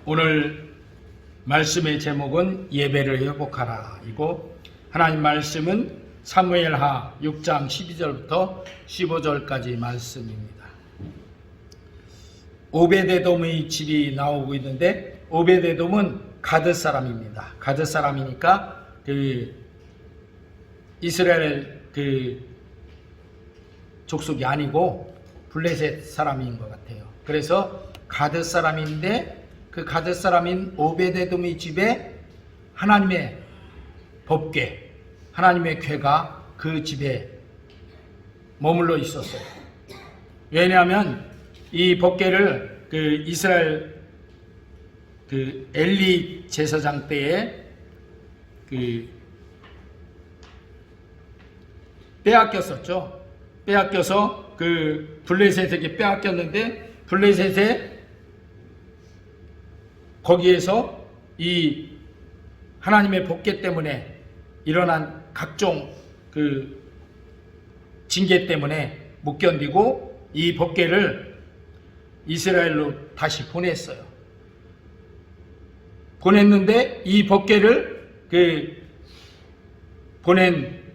오늘 말씀의 제목은 예배를 회복하라 이고, 하나님 말씀은 사무엘하 6장 12절부터 15절까지 말씀입니다. 오베데돔의 집이 나오고 있는데, 오베데돔은 가드 사람입니다. 가드 사람이니까 이스라엘 족속이 아니고 블레셋 사람인 것 같아요. 그래서 가드 사람인데, 그 가드 사람인 오베데돔의 집에 하나님의 법궤, 하나님의 궤가 그 집에 머물러 있었어요. 왜냐하면 이 법궤를 이스라엘 엘리 제사장 때에 빼앗겼었죠. 빼앗겨서 블레셋에게 빼앗겼는데, 블레셋에 거기에서 이 하나님의 법궤 때문에 일어난 각종 징계 때문에 못 견디고 이 법궤를 이스라엘로 다시 보냈어요. 보냈는데 이 법궤를 보낸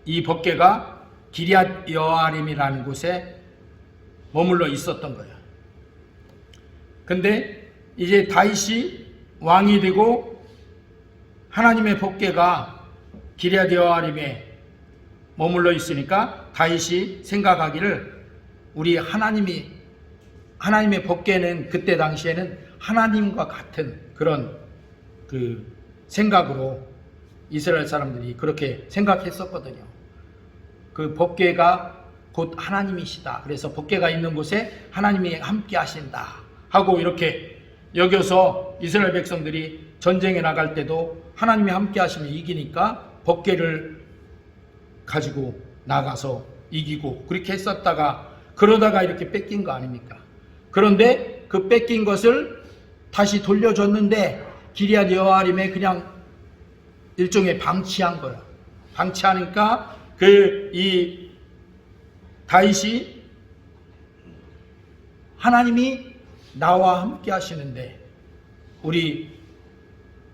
이 법궤가 기럇 여아림이라는 곳에 머물러 있었던 거예요. 근데 이제 다윗이 왕이 되고 하나님의 법궤가 기럇 여아림에 머물러 있으니까 다윗이 생각하기를, 우리 하나님의 법궤는 그때 당시에는 하나님과 같은 그런 생각으로 이스라엘 사람들이 그렇게 생각했었거든요. 그 법궤가 곧 하나님이시다. 그래서 법궤가 있는 곳에 하나님이 함께 하신다 하고 이렇게 여겨서 이스라엘 백성들이 전쟁에 나갈 때도 하나님이 함께 하시면 이기니까 법궤를 가지고 나가서 이기고 그렇게 했었다가, 그러다가 이렇게 뺏긴 거 아닙니까? 그런데 그 뺏긴 것을 다시 돌려줬는데 기럇 여아림에 그냥 일종의 방치한 거야. 방치하니까 이 다윗이 하나님이 나와 함께 하시는데 우리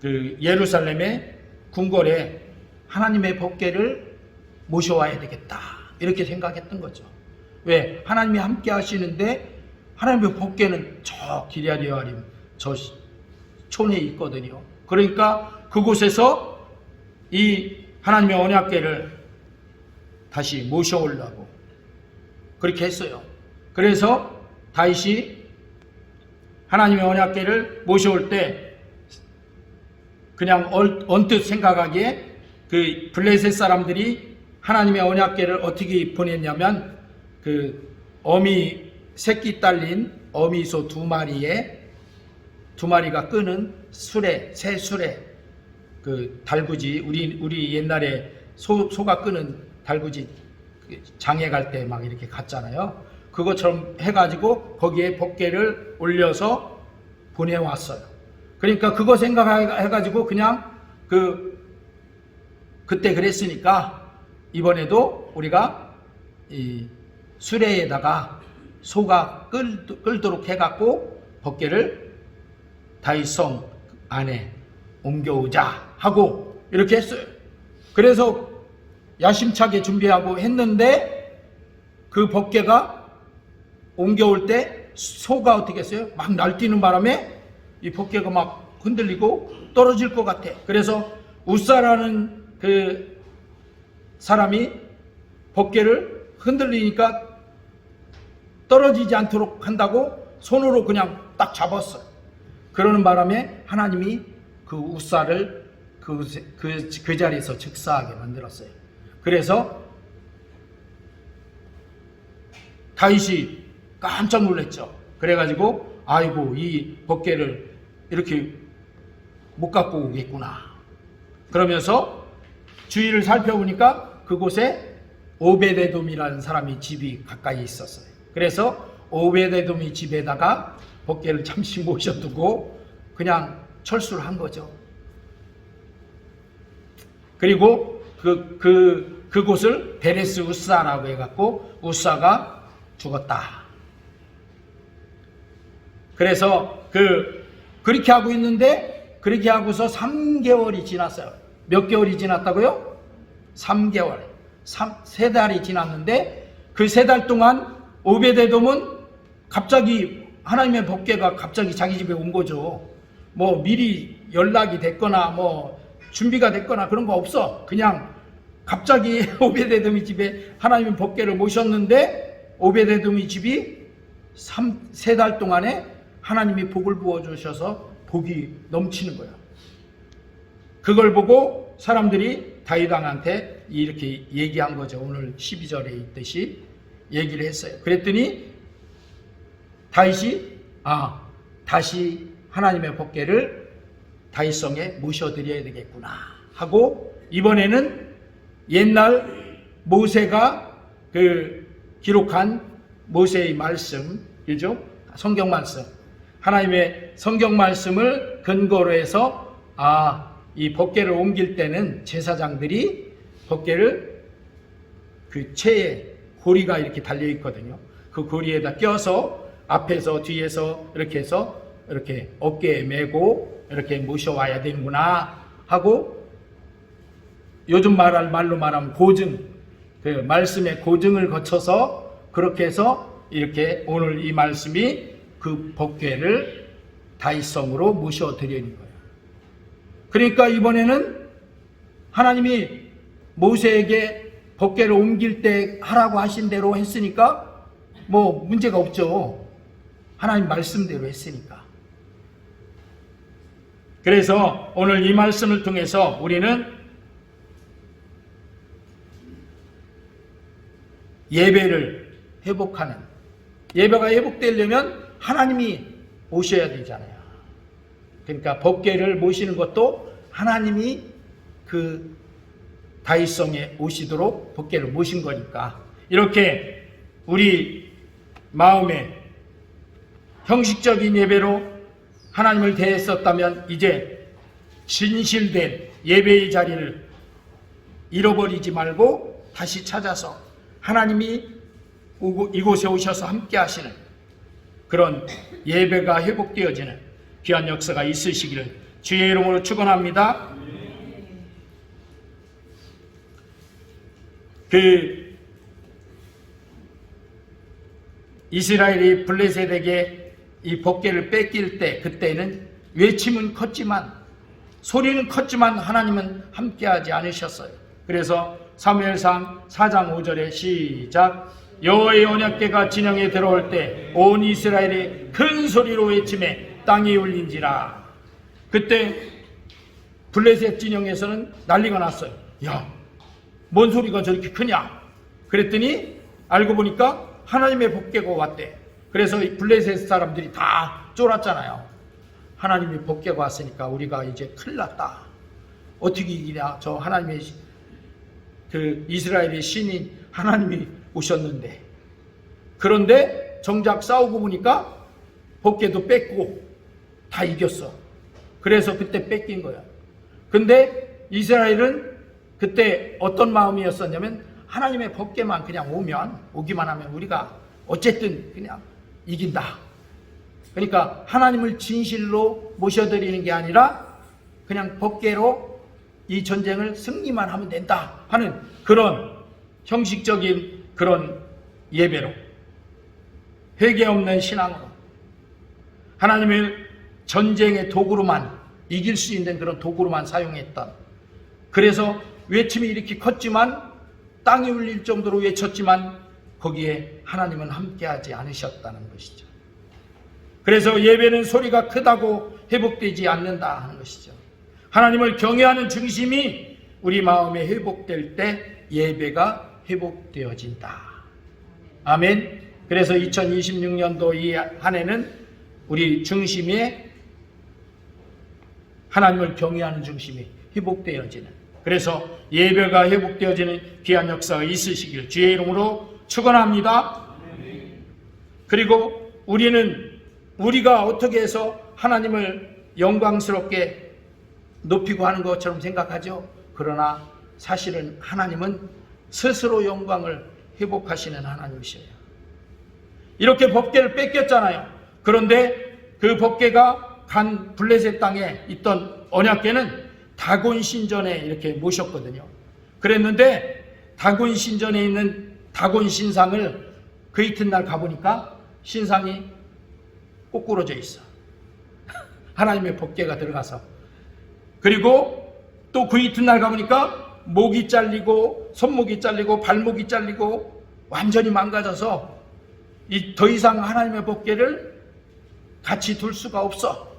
예루살렘의 궁궐에 하나님의 법궤를 모셔와야 되겠다, 이렇게 생각했던 거죠. 왜? 하나님이 함께 하시는데 하나님의 법궤는 저 기럇 여아림 저 촌에 있거든요. 그러니까 그곳에서 이 하나님의 언약궤를 다시 모셔오려고 그렇게 했어요. 그래서 다윗이 하나님의 언약궤를 모셔올 때 그냥 언뜻 생각하기에 블레셋 사람들이 하나님의 언약궤를 어떻게 보냈냐면, 어미 새끼 딸린 어미소 두 마리가 끄는 새 수레, 달구지, 우리 옛날에 소가 끄는 달구지 장에 갈 때 막 이렇게 갔잖아요. 그것처럼 해가지고 거기에 법궤를 올려서 보내왔어요. 그러니까 그거 생각해가지고 그냥 그때 그랬으니까 이번에도 우리가 이 수레에다가 소가 끌도록 해갖고 법궤를 다윗성 안에 옮겨오자 하고 이렇게 했어요. 그래서 야심차게 준비하고 했는데 그 법궤가 옮겨올 때 소가 어떻게 했어요? 막 날뛰는 바람에 이 법궤가 막 흔들리고 떨어질 것 같아. 그래서 우사라는 사람이 법궤를 흔들리니까 떨어지지 않도록 한다고 손으로 그냥 딱 잡았어요. 그러는 바람에 하나님이 그 우사를 그 자리에서 즉사하게 만들었어요. 그래서 다윗이 깜짝 놀랐죠. 그래가지고 아이고, 이 법궤를 이렇게 못 갖고 오겠구나. 그러면서 주위를 살펴보니까 그곳에 오베데돔이라는 사람이 집이 가까이 있었어요. 그래서 오베데돔이 집에다가 법궤를 잠시 모셔두고 그냥 철수를 한 거죠. 그리고 그곳을 베레스 우사라고 해갖고 우사가 죽었다. 그래서 그렇게 하고 있는데 그렇게 하고서 3개월이 지났어요. 몇 개월이 지났다고요? 3개월. 3달이 지났는데 그 3달 동안 오베데돔은 갑자기 하나님의 법궤가 갑자기 자기 집에 온 거죠. 뭐 미리 연락이 됐거나 뭐 준비가 됐거나 그런 거 없어. 그냥 갑자기 오베데돔이 집에 하나님의 법궤를 모셨는데 오베데돔이 집이 3달 동안에 하나님이 복을 부어주셔서 복이 넘치는 거예요. 그걸 보고 사람들이 다윗 왕한테 이렇게 얘기한 거죠. 오늘 12절에 있듯이 얘기를 했어요. 그랬더니 다윗이 다시 하나님의 법궤를 다윗성에 모셔드려야 되겠구나 하고 이번에는 옛날 모세가 기록한 모세의 말씀, 그죠? 성경 말씀, 하나님의 성경 말씀을 근거로 해서 이 법궤를 옮길 때는 제사장들이 법궤를 그 채에 고리가 이렇게 달려 있거든요. 그 고리에다 껴서 앞에서 뒤에서 이렇게 해서 이렇게 어깨에 메고 이렇게 모셔와야 되는구나 하고 요즘 말로 말하면 고증, 그 말씀의 고증을 거쳐서 그렇게 해서 이렇게 오늘 이 말씀이 그 법궤를 다윗성으로 모셔드리는 거예요. 그러니까 이번에는 하나님이 모세에게 법궤를 옮길 때 하라고 하신 대로 했으니까 뭐 문제가 없죠. 하나님 말씀대로 했으니까. 그래서 오늘 이 말씀을 통해서 우리는 예배를 회복하는, 예배가 회복되려면 하나님이 오셔야 되잖아요. 그러니까 법궤를 모시는 것도 하나님이 그 다윗성에 오시도록 법궤를 모신 거니까 이렇게 우리 마음에 형식적인 예배로 하나님을 대했었다면 이제 진실된 예배의 자리를 잃어버리지 말고 다시 찾아서 하나님이 이곳에 오셔서 함께 하시는 그런 예배가 회복되어지는 귀한 역사가 있으시기를 주의 이름으로 축원합니다. 이스라엘이 블레셋에게 이 법궤를 뺏길 때 그때는 외침은 컸지만 소리는 컸지만 하나님은 함께하지 않으셨어요. 그래서 사무엘상 4장 5절에 시작. 여호와의 언약궤가 진영에 들어올 때 온 이스라엘이 큰 소리로 외침에 땅이 울린지라. 그때 블레셋 진영에서는 난리가 났어요. 야, 뭔 소리가 저렇게 크냐? 그랬더니 알고 보니까 하나님의 법궤가 왔대. 그래서 블레셋 사람들이 다 쫄았잖아요. 하나님이 법궤가 왔으니까 우리가 이제 큰일 났다. 어떻게 이기냐? 저 하나님의 그 이스라엘의 신인 하나님이 오셨는데. 그런데 정작 싸우고 보니까 법궤도 뺏고 다 이겼어. 그래서 그때 뺏긴 거야. 근데 이스라엘은 그때 어떤 마음이었었냐면 하나님의 법궤만 그냥 오기만 하면 우리가 어쨌든 그냥 이긴다. 그러니까 하나님을 진실로 모셔드리는 게 아니라 그냥 법궤로 이 전쟁을 승리만 하면 된다 하는 그런 형식적인 그런 예배로, 회개 없는 신앙으로 하나님을 전쟁의 도구로만, 이길 수 있는 그런 도구로만 사용했던, 그래서 외침이 이렇게 컸지만 땅이 울릴 정도로 외쳤지만 거기에 하나님은 함께하지 않으셨다는 것이죠. 그래서 예배는 소리가 크다고 회복되지 않는다 하는 것이죠. 하나님을 경외하는 중심이 우리 마음에 회복될 때 예배가 회복되어진다. 아멘. 그래서 2026년도 이 한 해는 우리 중심에 하나님을 경외하는 중심이 회복되어지는, 그래서 예배가 회복되어지는 귀한 역사가 있으시길 주의 이름으로 축원합니다. 그리고 우리가 어떻게 해서 하나님을 영광스럽게 높이고 하는 것처럼 생각하죠. 그러나 사실은 하나님은 스스로 영광을 회복하시는 하나님이셔요. 이렇게 법궤를 뺏겼잖아요. 그런데 그 법궤가 간 블레셋 땅에 있던 언약궤는 다곤 신전에 이렇게 모셨거든요. 그랬는데 다곤 신전에 있는 다곤 신상을 그 이튿날 가보니까 신상이 꼬꾸러져 있어. 하나님의 법궤가 들어가서. 그리고 또 그 이튿날 가보니까 목이 잘리고 손목이 잘리고 발목이 잘리고 완전히 망가져서 더 이상 하나님의 법궤를 같이 둘 수가 없어.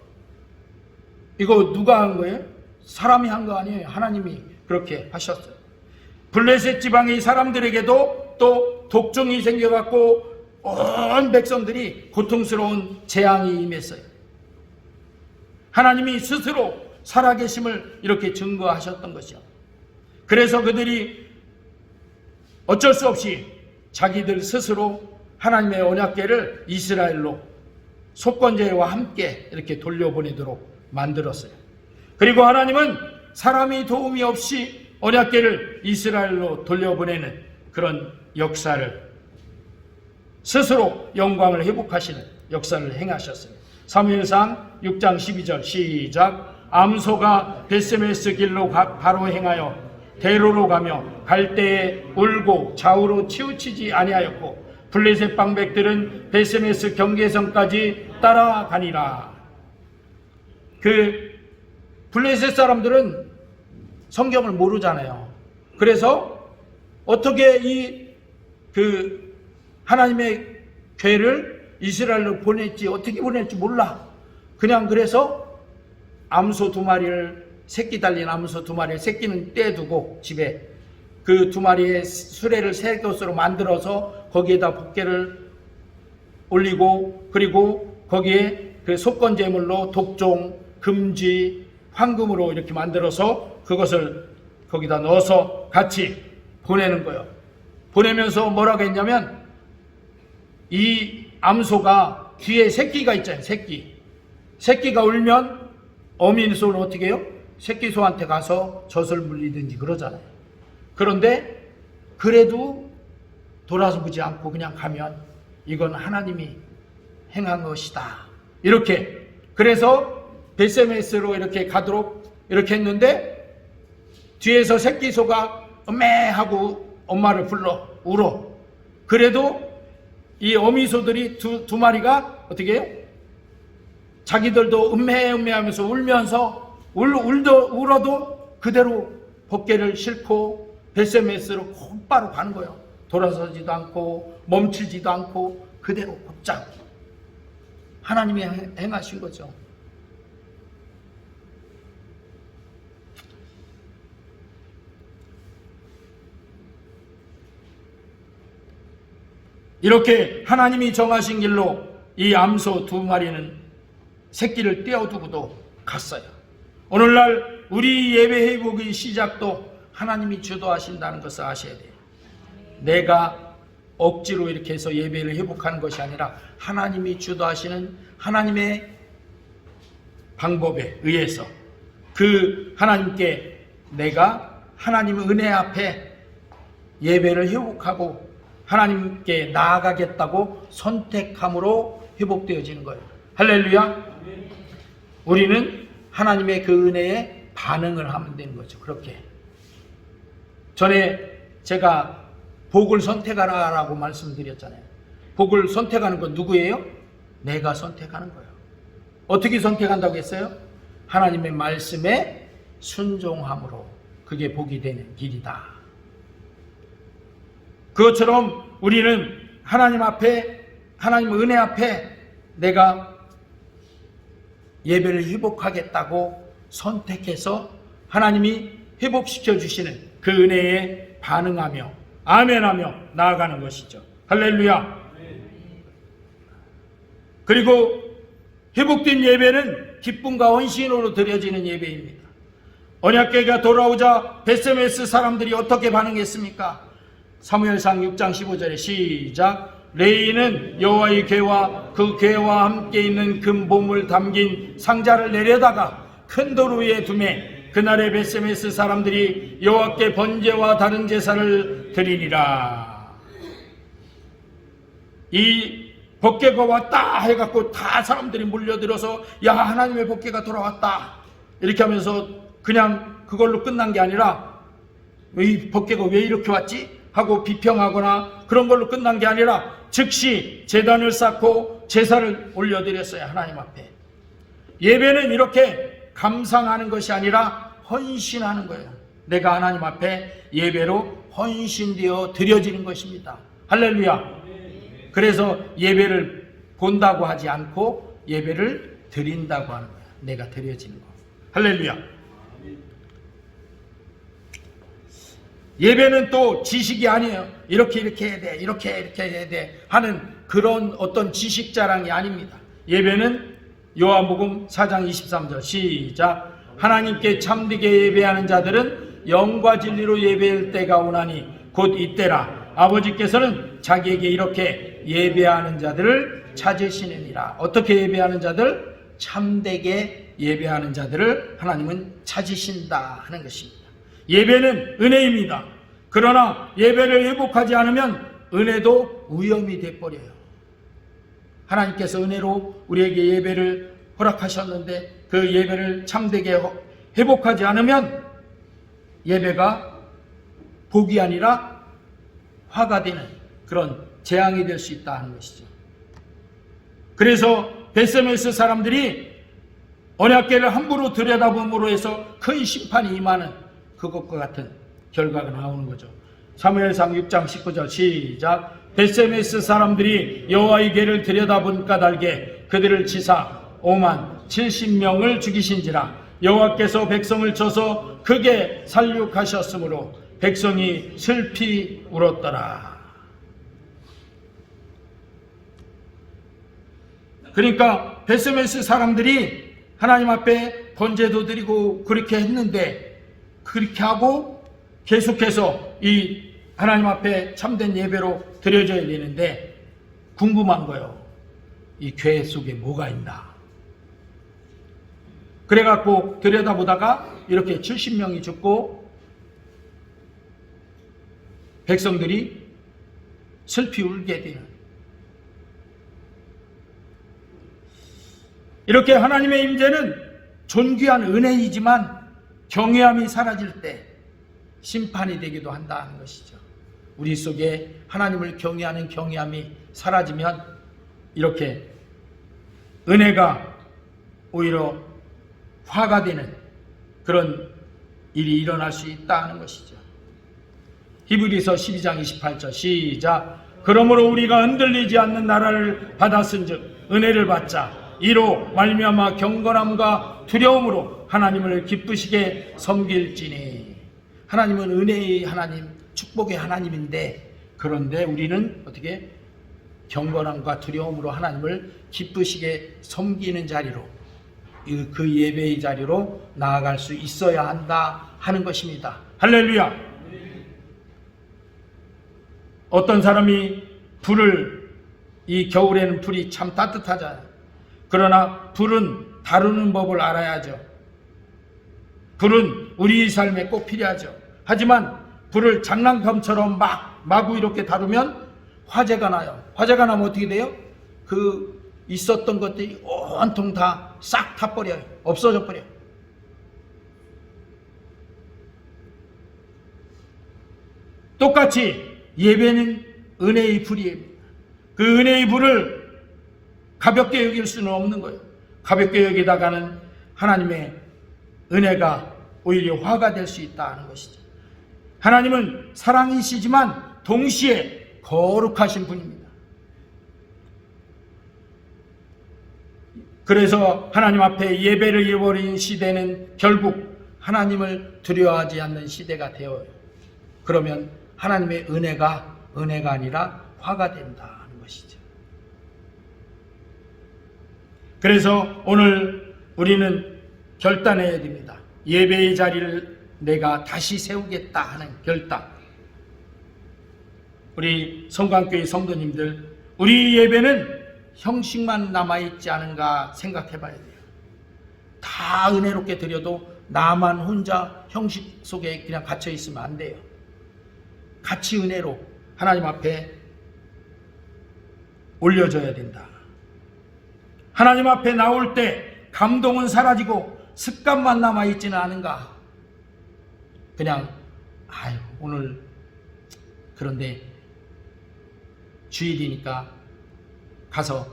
이거 누가 한 거예요? 사람이 한 거 아니에요. 하나님이 그렇게 하셨어요. 블레셋 지방의 사람들에게도 또 독종이 생겨갖고 온 백성들이 고통스러운 재앙이 임했어요. 하나님이 스스로 살아계심을 이렇게 증거하셨던 것이요. 그래서 그들이 어쩔 수 없이 자기들 스스로 하나님의 언약궤를 이스라엘로 속건제와 함께 이렇게 돌려보내도록 만들었어요. 그리고 하나님은 사람이 도움이 없이 언약궤를 이스라엘로 돌려보내는 그런 역사를 스스로 영광을 회복하시는 역사를 행하셨어요. 사무엘상 6장 12절 시작. 암소가 베스메스 길로 바로 행하여 대로로 가며 갈 때에 울고 좌우로 치우치지 아니하였고 블레셋 방백들은 베스메스 경계선까지 따라가니라. 그 블레셋 사람들은 성경을 모르잖아요. 그래서 어떻게 하나님의 궤를 이스라엘로 보낼지 어떻게 보낼지 몰라. 그냥 그래서 암소 2마리를 새끼 달린 암소 2마리를 새끼는 떼두고 집에 그 2마리의 수레를 새 것으로 만들어서 거기에다 법궤를 올리고 그리고 거기에 그 속건제물로 독종, 금지, 황금으로 이렇게 만들어서 그것을 거기다 넣어서 같이 보내는 거예요. 보내면서 뭐라고 했냐면 이 암소가 뒤에 새끼가 있잖아요. 새끼가 울면 어민소는 어떻게 해요? 새끼소한테 가서 젖을 물리든지 그러잖아요. 그런데 그래도 돌아서보지 않고 그냥 가면 이건 하나님이 행한 것이다. 이렇게 그래서 베세메스로 이렇게 가도록 이렇게 했는데 뒤에서 새끼소가 음메 하고 엄마를 불러 울어. 그래도 이 어미소들이 두 마리가 어떻게 해요? 자기들도 음메 하면서 울면서 울어도 그대로 법궤를 싣고 베세메스로 곧바로 가는 거예요. 돌아서지도 않고 멈추지도 않고 그대로 곧장 하나님이 행하신 거죠. 이렇게 하나님이 정하신 길로 이 암소 2마리는 새끼를 떼어두고도 갔어요. 오늘날 우리 예배 회복의 시작도 하나님이 주도하신다는 것을 아셔야 돼요. 내가 억지로 이렇게 해서 예배를 회복하는 것이 아니라 하나님이 주도하시는 하나님의 방법에 의해서 그 하나님께 내가 하나님의 은혜 앞에 예배를 회복하고 하나님께 나아가겠다고 선택함으로 회복되어지는 거예요. 할렐루야. 우리는 하나님의 그 은혜에 반응을 하면 되는 거죠. 그렇게 전에 제가 복을 선택하라고 말씀드렸잖아요. 복을 선택하는 건 누구예요? 내가 선택하는 거예요. 어떻게 선택한다고 했어요? 하나님의 말씀에 순종함으로. 그게 복이 되는 길이다. 그것처럼 우리는 하나님 앞에, 하나님 은혜 앞에 내가 예배를 회복하겠다고 선택해서 하나님이 회복시켜 주시는 그 은혜에 반응하며 아멘하며 나아가는 것이죠. 할렐루야. 그리고 회복된 예배는 기쁨과 헌신으로 드려지는 예배입니다. 언약궤가 돌아오자 베세메스 사람들이 어떻게 반응했습니까? 사무엘상 6장 15절에 시작. 레이는 여호와의 궤와 그 궤와 함께 있는 금보물 담긴 상자를 내려다가 큰 돌 위에 두매 그날의 베세메스 사람들이 여호와께 번제와 다른 제사를 드리니라. 이 법궤가 왔다 해갖고 다 사람들이 몰려들어서 야 하나님의 법궤가 돌아왔다 이렇게 하면서 그냥 그걸로 끝난 게 아니라 이 법궤가 왜 이렇게 왔지? 하고 비평하거나 그런 걸로 끝난 게 아니라 즉시 제단을 쌓고 제사를 올려드렸어요. 하나님 앞에. 예배는 이렇게 감상하는 것이 아니라 헌신하는 거예요. 내가 하나님 앞에 예배로 헌신되어 드려지는 것입니다. 할렐루야. 그래서 예배를 본다고 하지 않고 예배를 드린다고 하는 거야. 내가 드려지는 거. 할렐루야. 예배는 또 지식이 아니에요. 이렇게 해야 돼, 이렇게 해야 돼 하는 그런 어떤 지식 자랑이 아닙니다. 예배는 요한복음 4장 23절 시작. 하나님께 참되게 예배하는 자들은 영과 진리로 예배할 때가 오나니 곧 이때라. 아버지께서는 자기에게 이렇게 예배하는 자들을 찾으시느니라. 어떻게 예배하는 자들? 참되게 예배하는 자들을 하나님은 찾으신다 하는 것입니다. 예배는 은혜입니다. 그러나 예배를 회복하지 않으면 은혜도 위험이 돼버려요. 하나님께서 은혜로 우리에게 예배를 허락하셨는데 그 예배를 참되게 회복하지 않으면 예배가 복이 아니라 화가 되는 그런 재앙이 될 수 있다 하는 것이죠. 그래서 베세메스 사람들이 언약궤를 함부로 들여다봄으로 해서 큰 심판이 임하는 그것과 같은 결과가 나오는 거죠. 사무엘상 6장 19절 시작. 베세메스 사람들이 여호와의 궤를 들여다본 까닭에 그들을 치사 5만 70명을 죽이신지라. 여호와께서 백성을 쳐서 크게 살육하셨으므로 백성이 슬피 울었더라. 그러니까 베세메스 사람들이 하나님 앞에 번제도 드리고 그렇게 했는데 그렇게 하고 계속해서 이 하나님 앞에 참된 예배로 드려져야 되는데 궁금한 거예요. 이 궤 속에 뭐가 있나. 그래갖고 들여다보다가 이렇게 70명이 죽고 백성들이 슬피 울게 되는, 이렇게 하나님의 임재는 존귀한 은혜이지만 경외함이 사라질 때 심판이 되기도 한다는 것이죠. 우리 속에 하나님을 경외하는 경외함이 사라지면 이렇게 은혜가 오히려 화가 되는 그런 일이 일어날 수 있다는 것이죠. 히브리서 12장 28절 시작. 그러므로 우리가 흔들리지 않는 나라를 받았은즉 은혜를 받자. 이로 말미암아 경건함과 두려움으로 하나님을 기쁘시게 섬길지니. 하나님은 은혜의 하나님, 축복의 하나님인데, 그런데 우리는 어떻게 경건함과 두려움으로 하나님을 기쁘시게 섬기는 자리로, 그 예배의 자리로 나아갈 수 있어야 한다 하는 것입니다. 할렐루야. 어떤 사람이 이 겨울에는 불이 참 따뜻하잖아요. 그러나 불은 다루는 법을 알아야죠. 불은 우리 삶에 꼭 필요하죠. 하지만 불을 장난감처럼 마구 이렇게 다루면 화재가 나요. 화재가 나면 어떻게 돼요? 그 있었던 것들이 온통 다 싹 타버려요. 없어져 버려요. 똑같이 예배는 은혜의 불이에요. 그 은혜의 불을 가볍게 여길 수는 없는 거예요. 가볍게 여기다가는 하나님의 은혜가 오히려 화가 될 수 있다는 것이죠. 하나님은 사랑이시지만 동시에 거룩하신 분입니다. 그래서 하나님 앞에 예배를 잃어버린 시대는 결국 하나님을 두려워하지 않는 시대가 되어요. 그러면 하나님의 은혜가 아니라 화가 된다는 것이죠. 그래서 오늘 우리는 결단해야 됩니다. 예배의 자리를 내가 다시 세우겠다 하는 결단. 우리 성광교회 성도님들, 우리 예배는 형식만 남아있지 않은가 생각해 봐야 돼요. 다 은혜롭게 드려도 나만 혼자 형식 속에 그냥 갇혀 있으면 안 돼요. 같이 은혜로 하나님 앞에 올려줘야 된다. 하나님 앞에 나올 때 감동은 사라지고 습관만 남아있지는 않은가. 그냥 오늘 그런데 주일이니까 가서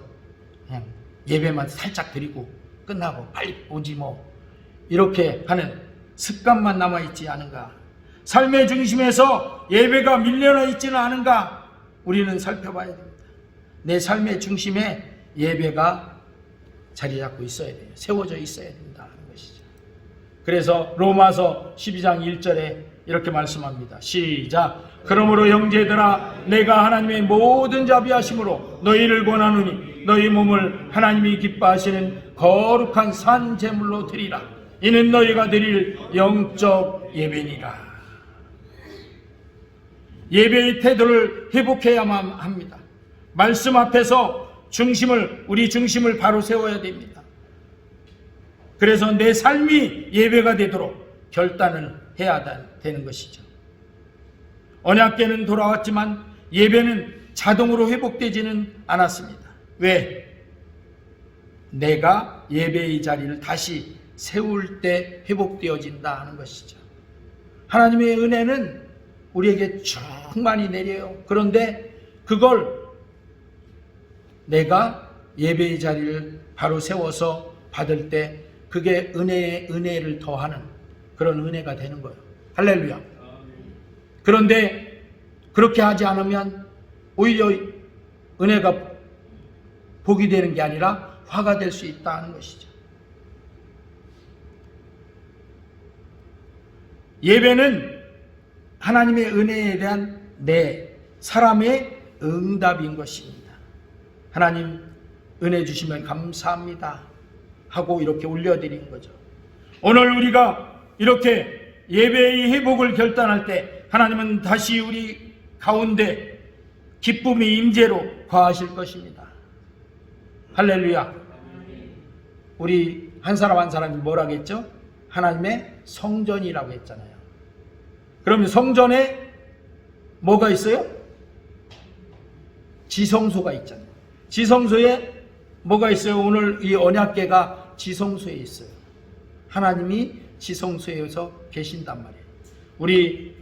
그냥 예배만 살짝 드리고 끝나고 빨리 오지 뭐, 이렇게 하는 습관만 남아있지 않은가. 삶의 중심에서 예배가 밀려나 있지는 않은가. 우리는 살펴봐야 됩니다. 내 삶의 중심에 예배가 자리 잡고 있어야 돼요. 세워져 있어야 된다는 것이죠. 그래서 로마서 12장 1절에 이렇게 말씀합니다. 시작. 그러므로 형제들아, 내가 하나님의 모든 자비하심으로 너희를 권하노니 너희 몸을 하나님이 기뻐하시는 거룩한 산 제물로 드리라. 이는 너희가 드릴 영적 예배니라. 예배의 태도를 회복해야만 합니다. 말씀 앞에서 우리 중심을 바로 세워야 됩니다. 그래서 내 삶이 예배가 되도록 결단을 해야 되는 것이죠. 언약궤는 돌아왔지만 예배는 자동으로 회복되지는 않았습니다. 왜? 내가 예배의 자리를 다시 세울 때 회복되어진다 하는 것이죠. 하나님의 은혜는 우리에게 충만히 내려요. 그런데 그걸 내가 예배의 자리를 바로 세워서 받을 때 그게 은혜를 더하는 그런 은혜가 되는 거예요. 할렐루야. 그런데 그렇게 하지 않으면 오히려 은혜가 복이 되는 게 아니라 화가 될 수 있다는 것이죠. 예배는 하나님의 은혜에 대한 사람의 응답인 것입니다. 하나님 은혜 주시면 감사합니다 하고 이렇게 올려드리는 거죠. 오늘 우리가 이렇게 예배의 회복을 결단할 때 하나님은 다시 우리 가운데 기쁨의 임재로 거하실 것입니다. 할렐루야. 우리 한 사람 한 사람이 뭐라겠죠? 하나님의 성전이라고 했잖아요. 그러면 성전에 뭐가 있어요? 지성소가 있잖아요. 지성소에 뭐가 있어요? 오늘 이 언약궤가 지성소에 있어요. 하나님이 지성소에서 계신단 말이에요. 우리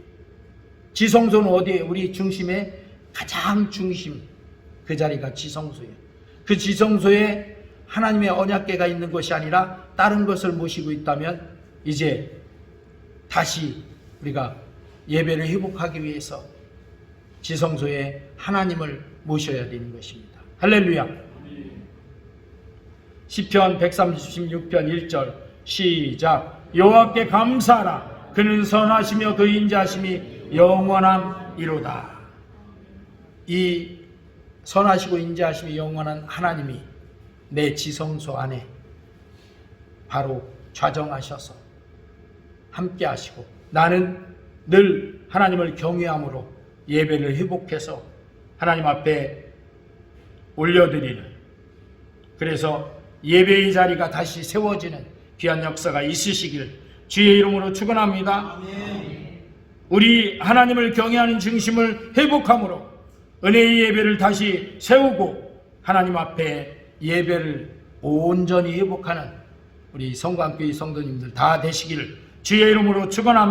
지성소는 어디에요? 우리 중심의 가장 중심, 그 자리가 지성소예요. 그 지성소에 하나님의 언약궤가 있는 것이 아니라 다른 것을 모시고 있다면 이제 다시 우리가 예배를 회복하기 위해서 지성소에 하나님을 모셔야 되는 것입니다. 할렐루야. 시편 136편 1절 시작. 여호와께 감사하라. 그는 선하시며 그 인자하심이 영원함이로다. 이 선하시고 인자하심이 영원한 하나님이 내 지성소 안에 바로 좌정하셔서 함께 하시고, 나는 늘 하나님을 경외함으로 예배를 회복해서 하나님 앞에 올려드리는, 그래서 예배의 자리가 다시 세워지는 귀한 역사가 있으시길 주의 이름으로 축원합니다. 우리 하나님을 경외하는 중심을 회복함으로 은혜의 예배를 다시 세우고 하나님 앞에 예배를 온전히 회복하는 우리 성광교회 성도님들 다 되시기를 주의 이름으로 축원합니다.